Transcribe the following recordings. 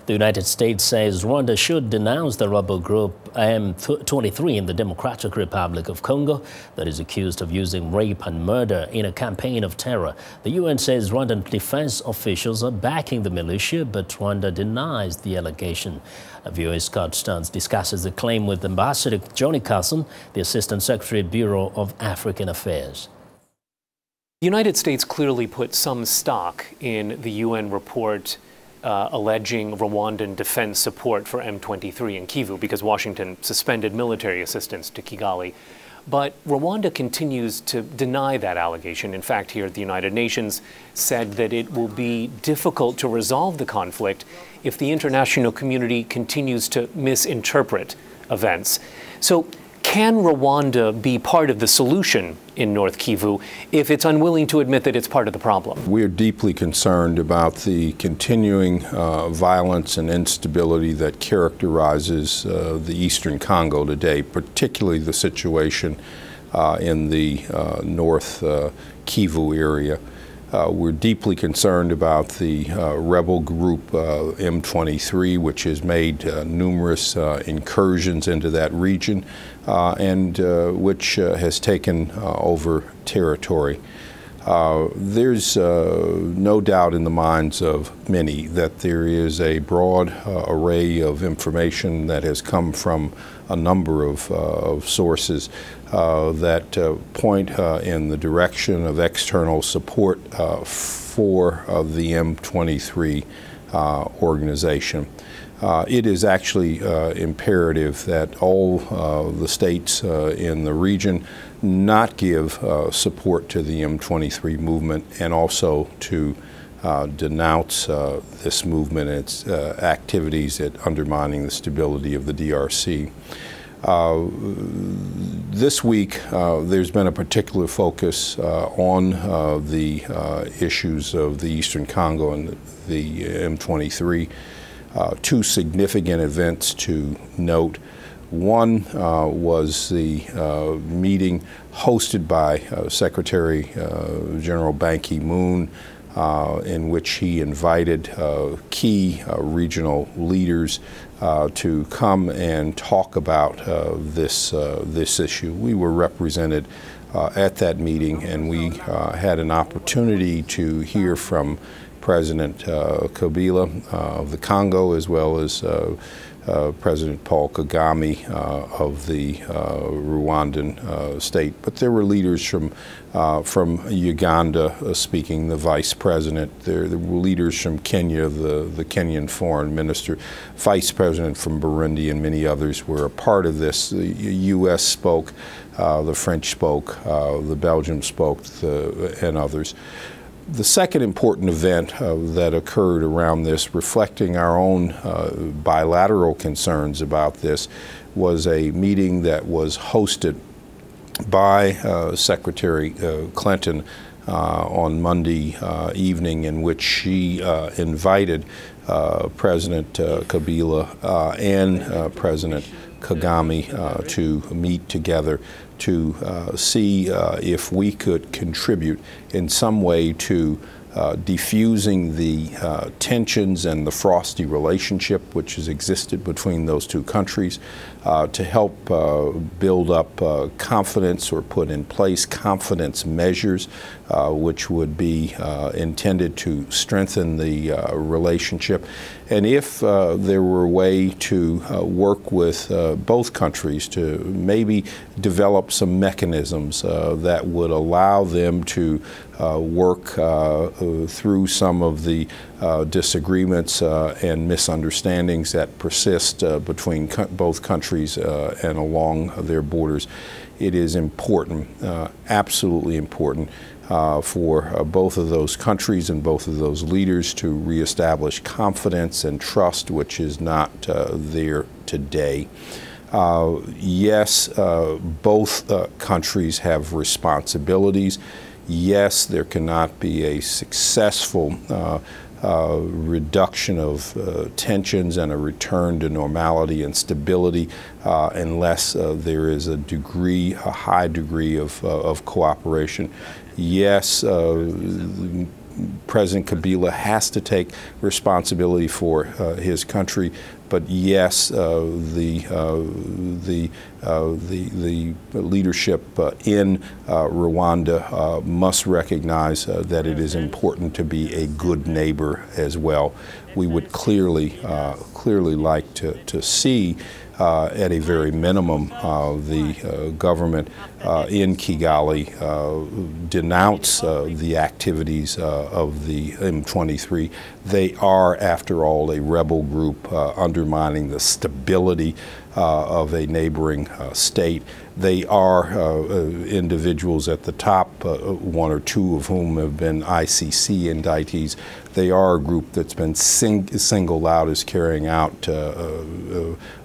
The United States says Rwanda should denounce the rebel group M23 in the Democratic Republic of Congo that is accused of using rape and murder in a campaign of terror. The UN says Rwandan defense officials are backing the militia, but Rwanda denies the allegation. VOA Scott Stearns discusses the claim with Ambassador Johnnie Carson, the Assistant Secretary, Bureau of African Affairs. The United States clearly put some stock in the UN report alleging Rwandan defense support for M23 in Kivu because Washington suspended military assistance to Kigali. But Rwanda continues to deny that allegation. In fact, here at the United Nations said that it will be difficult to resolve the conflict if the international community continues to misinterpret events. So can Rwanda be part of the solution in North Kivu if it's unwilling to admit that it's part of the problem? We're deeply concerned about the continuing violence and instability that characterizes the eastern Congo today, particularly the situation in the North Kivu area. We're deeply concerned about the rebel group M23, which has made numerous incursions into that region and which has taken over territory. There's no doubt in the minds of many that there is a broad array of information that has come from a number of sources that point in the direction of external support for the M23 organization. It is actually imperative that all the states in the region not give support to the M23 movement and also to denounce this movement and its activities at undermining the stability of the DRC. This week, there's been a particular focus on the issues of the Eastern Congo and the M23. Two significant events to note. One was the meeting hosted by Secretary General Ban Ki-moon, in which he invited key regional leaders to come and talk about this issue. We were represented at that meeting, and we had an opportunity to hear from President Kabila of the Congo, as well as President Paul Kagame of the Rwandan state. But there were leaders from Uganda speaking, the vice president. There were leaders from Kenya, the Kenyan foreign minister, vice president from Burundi, and many others were a part of this. The U.S. spoke, the French spoke, the Belgium spoke, and others. The second important event that occurred around this, reflecting our own bilateral concerns about this, was a meeting that was hosted by Secretary Clinton on Monday evening, in which she invited President Kabila and President Kagame to meet together to see if we could contribute in some way to diffusing the tensions and the frosty relationship which has existed between those two countries, to help build up confidence or put in place confidence measures which would be intended to strengthen the relationship. And if there were a way to work with both countries to maybe develop some mechanisms that would allow them to work through some of the disagreements and misunderstandings that persist between both countries and along their borders. It is important, absolutely important, for both of those countries and both of those leaders to reestablish confidence and trust, which is not there today. Yes, both countries have responsibilities. Yes, there cannot be a successful reduction of tensions and a return to normality and stability unless there is a high degree of cooperation. Yes, President Kabila has to take responsibility for his country, but yes, the leadership in Rwanda must recognize that it is important to be a good neighbor as well. We would clearly like to see, at a very minimum, the government in Kigali denounce the activities of the M23. They are, after all, a rebel group undermining the stability of a neighboring state. They are individuals at the top, one or two of whom have been ICC indictees. They are a group that's been singled out as carrying out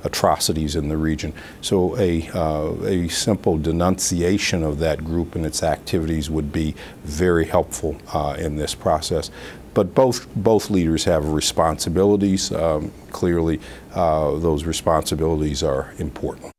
atrocities in the region. So a simple denunciation of that group and its activities would be very helpful in this process. But both leaders have responsibilities. Clearly, those responsibilities are important.